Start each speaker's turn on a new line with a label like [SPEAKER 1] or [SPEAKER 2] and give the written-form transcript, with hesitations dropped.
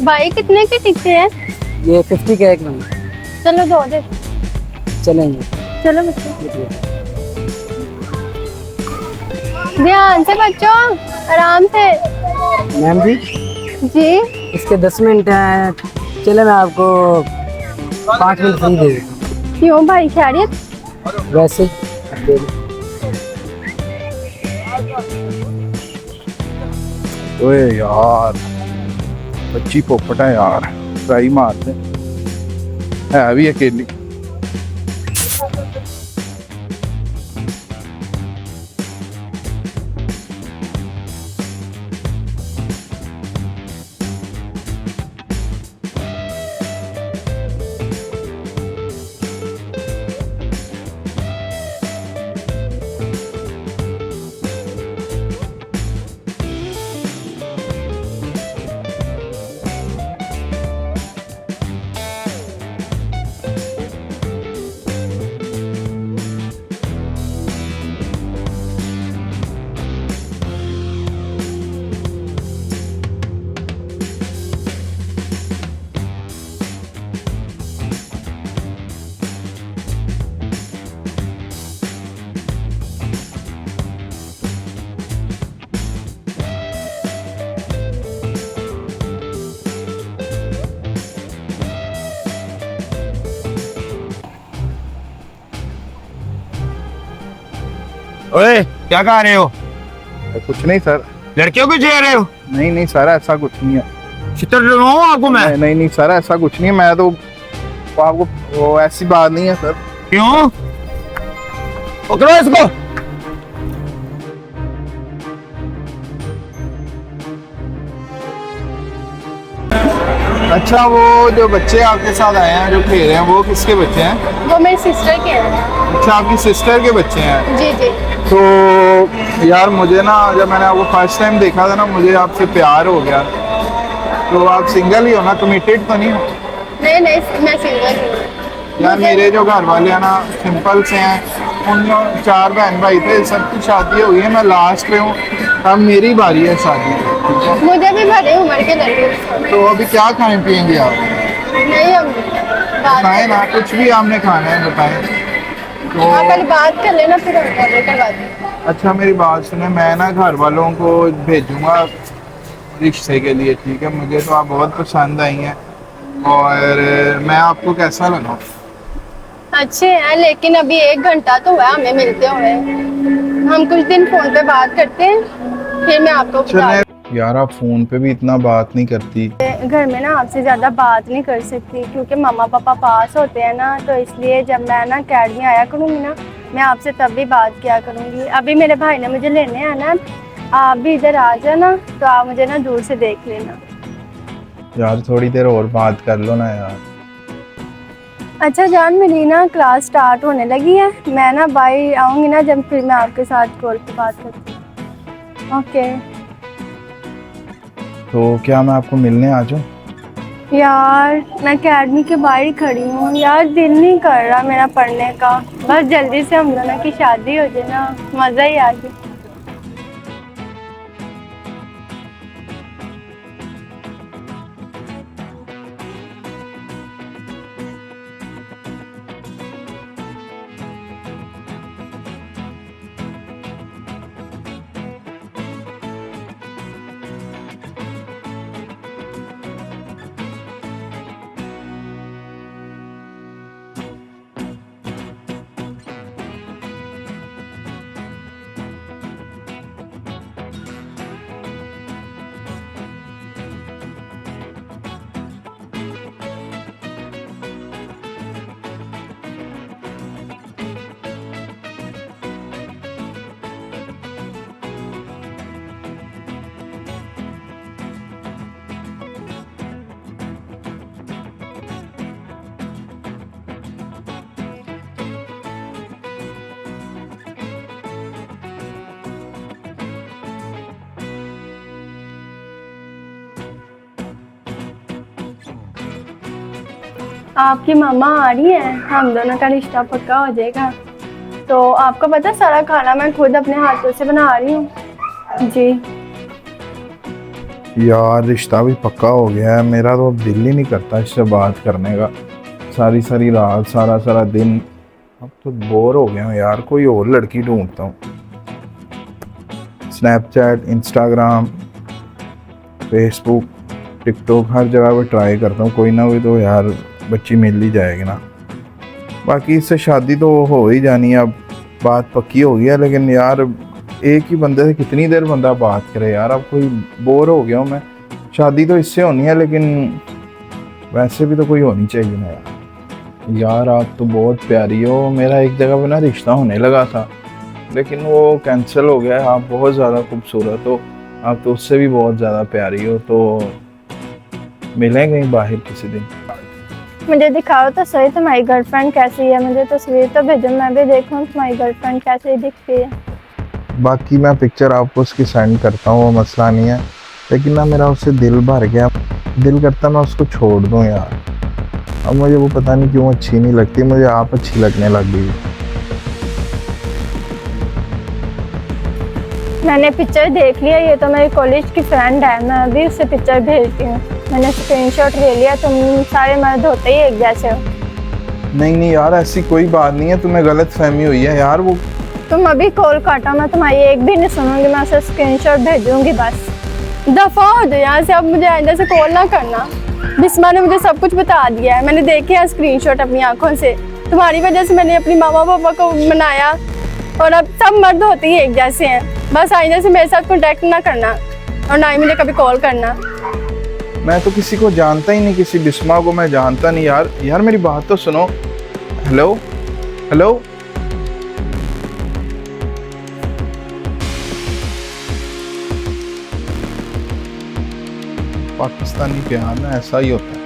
[SPEAKER 1] भाई कितने के टिकटे हैं?
[SPEAKER 2] ये 50 का एक नंबर।
[SPEAKER 1] चलो दो दे।
[SPEAKER 2] चलेंगे।
[SPEAKER 1] चलो बच्चों, ध्यान से बच्चों, आराम से।
[SPEAKER 2] मैम जी,
[SPEAKER 1] जी
[SPEAKER 2] इसके 10 मिनट हैं। चले मैं आपको 5 मिनट फ्री दे देता
[SPEAKER 1] क्यों भाई, खैरियत?
[SPEAKER 2] हूँ वैसे ही। अब दे दो।
[SPEAKER 3] ओए यार, बच्ची पोपट है यार, ट्राई मारते है भी अकेली।
[SPEAKER 4] ओए क्या खा रहे हो?
[SPEAKER 3] कुछ नहीं सर।
[SPEAKER 4] लड़कियों को छेड़ रहे हो?
[SPEAKER 3] नहीं नहीं सर, ऐसा कुछ नहीं है।
[SPEAKER 4] चित्र डलवाऊं आपको मैं?
[SPEAKER 3] नहीं नहीं सर, ऐसा कुछ नहीं है। मैं तो वो आपको, वो ऐसी बात नहीं है सर।
[SPEAKER 4] क्यों? पकड़ो इसको।
[SPEAKER 3] अच्छा, वो जो बच्चे आपके साथ आए हैं जो खेल रहे हैं, वो किसके बच्चे हैं?
[SPEAKER 1] वो मेरी सिस्टर के हैं।
[SPEAKER 3] अच्छा, आपकी सिस्टर के बच्चे हैं।
[SPEAKER 1] जी जी।
[SPEAKER 3] तो यार मुझे ना, जब मैंने आपको फर्स्ट टाइम देखा था ना, मुझे आपसे प्यार हो गया। तो आप सिंगल ही हो ना, कमिटेड तो नहीं हो?
[SPEAKER 1] नहीं नहीं, मैं सिंगल हूँ।
[SPEAKER 3] यार मेरे जो घर वाले हैं ना, सिंपल से हैं। उन 4 बहन भाई थे, सबकी शादी हो गई है, मैं लास्ट पे हूँ। अब मेरी बारी है शादी।
[SPEAKER 1] मुझे भी बड़े उम्र के लड़के पसंद
[SPEAKER 3] तो अभी क्या खाएं पियेंगे आप?
[SPEAKER 1] हैं। नहीं, हम बात
[SPEAKER 3] बताएं ना, कुछ भी आपने खाना है बताएं। तो
[SPEAKER 1] आप पहले बात कर लेना, फिर हम ऑर्डर करवा देंगे।
[SPEAKER 3] अच्छा मेरी बात सुने, मैं ना घर वालों को भेजूंगा रिश्ते के लिए, ठीक है? मुझे तो आप बहुत पसंद आई हैं, और मैं आपको कैसा लगा?
[SPEAKER 1] अच्छे हैं, लेकिन अभी 1 घंटा तो हुआ हमें मिलते हुए। हम कुछ दिन फोन पे बात करते हैं, फिर मैं आपको बता
[SPEAKER 3] चले यार, आप फोन पे भी इतना बात नहीं करती।
[SPEAKER 1] घर में ना आपसे ज़्यादा बात नहीं कर सकती, क्योंकि मामा पापा पास होते हैं ना, तो इसलिए जब मैं ना अकेडमी आया करूँगी ना, मैं आपसे तब भी बात किया करूँगी। अभी मेरे भाई ने मुझे लेने आना, आप भी इधर आ जाना, तो आप मुझे ना दूर से देख लेना।
[SPEAKER 3] यार थोड़ी देर और बात कर लो ना यार।
[SPEAKER 1] अच्छा जान, मेरी ना क्लास स्टार्ट होने लगी है, मैं ना बाई आऊँगी ना जब, फिर मैं आपके साथ कॉल पे बात करती हूँ। ओके।
[SPEAKER 3] तो क्या मैं आपको मिलने आ जाऊँ?
[SPEAKER 1] यार मैं अकेडमी के बाहर ही खड़ी हूँ यार, दिल नहीं कर रहा मेरा पढ़ने का। बस जल्दी से हम दोनों की शादी हो जाए ना, मज़ा ही आ जाए। आपकी मामा आ रही है, हम दोनों का रिश्ता पक्का हो जाएगा। तो आपको पता, सारा खाना मैं खुद अपने हाथों से बना रही हूँ। जी।
[SPEAKER 3] यार रिश्ता भी पक्का हो गया है, मेरा तो अब दिल ही नहीं करता इससे बात करने का। सारी सारी रात, सारा सारा दिन, अब तो बोर हो गया हूँ यार, कोई और लड़की ढूंढता हूँ। स्नैपचैट, इंस्टाग्राम, फेसबुक, टिकटॉक, हर जगह पे ट्राई करता हूँ, कोई ना कोई तो यार बच्ची मिल ही जाएगी ना। बाकी इससे शादी तो हो ही जानी है, अब बात पक्की हो गई है, लेकिन यार एक ही बंदे से कितनी देर बंदा बात करे यार, अब कोई बोर हो गया हूँ मैं। शादी तो इससे होनी है, लेकिन वैसे भी तो कोई होनी चाहिए ना यार। यार आप तो बहुत प्यारी हो, मेरा एक जगह पे ना रिश्ता होने लगा था, लेकिन वो कैंसिल हो गया है। आप बहुत ज़्यादा खूबसूरत हो, आप तो उससे भी बहुत ज़्यादा प्यारी हो, तो मिलें कहीं बाहर किसी दिन।
[SPEAKER 1] मुझे दिखाओ तो सही तुम्हारी गर्लफ्रेंड कैसी है, मुझे तस्वीर तो भेजो, मैं भी देखूं तुम्हारी गर्लफ्रेंड कैसी दिखती है।
[SPEAKER 3] बाकी मैं पिक्चर आपको उसकी सेंड करता हूँ, वो मसला नहीं है, लेकिन ना मेरा उससे दिल भर गया, दिल करता मैं उसको छोड़ दूँ यार। अब मुझे वो पता नहीं क्यों अच्छी नहीं लगती, मुझे आप अच्छी लगने लग गई।
[SPEAKER 1] मैंने पिक्चर देख लिया, ये तो मेरी कॉलेज की फ्रेंड है, मैं अभी उससे पिक्चर भेजती हूँ। मैंने स्क्रीनशॉट ले लिया, तुम सारे मर्द होते ही एक जैसे हो।
[SPEAKER 3] नहीं नहीं यार, ऐसी कोई बात नहीं है, तुम्हें गलत फहमी हुई है यार। वो
[SPEAKER 1] तुम अभी कॉल काटो, मैं तुम्हारी एक भी नहीं सुनूंगी, मैं उसे स्क्रीनशॉट भेजूंगी बस। दफा हो जाओ यहाँ से, अब मुझे आइंदा से कॉल ना करना। बिस्मा ने मुझे सब कुछ बता दिया है, मैंने देखे है स्क्रीनशॉट अपनी आंखों से। तुम्हारी वजह से मैंने अपनी मामा पापा को मनाया, और अब सब मर्द होते ही एक जैसे हैं। बस आइंदा से मेरे साथ कॉन्टेक्ट ना करना, और ना ही मुझे कभी कॉल करना।
[SPEAKER 3] मैं तो किसी को जानता ही नहीं, किसी बिस्मा को मैं जानता नहीं यार। यार मेरी बात तो सुनो। हेलो हेलो, पाकिस्तानी प्यार ना ऐसा ही होता है।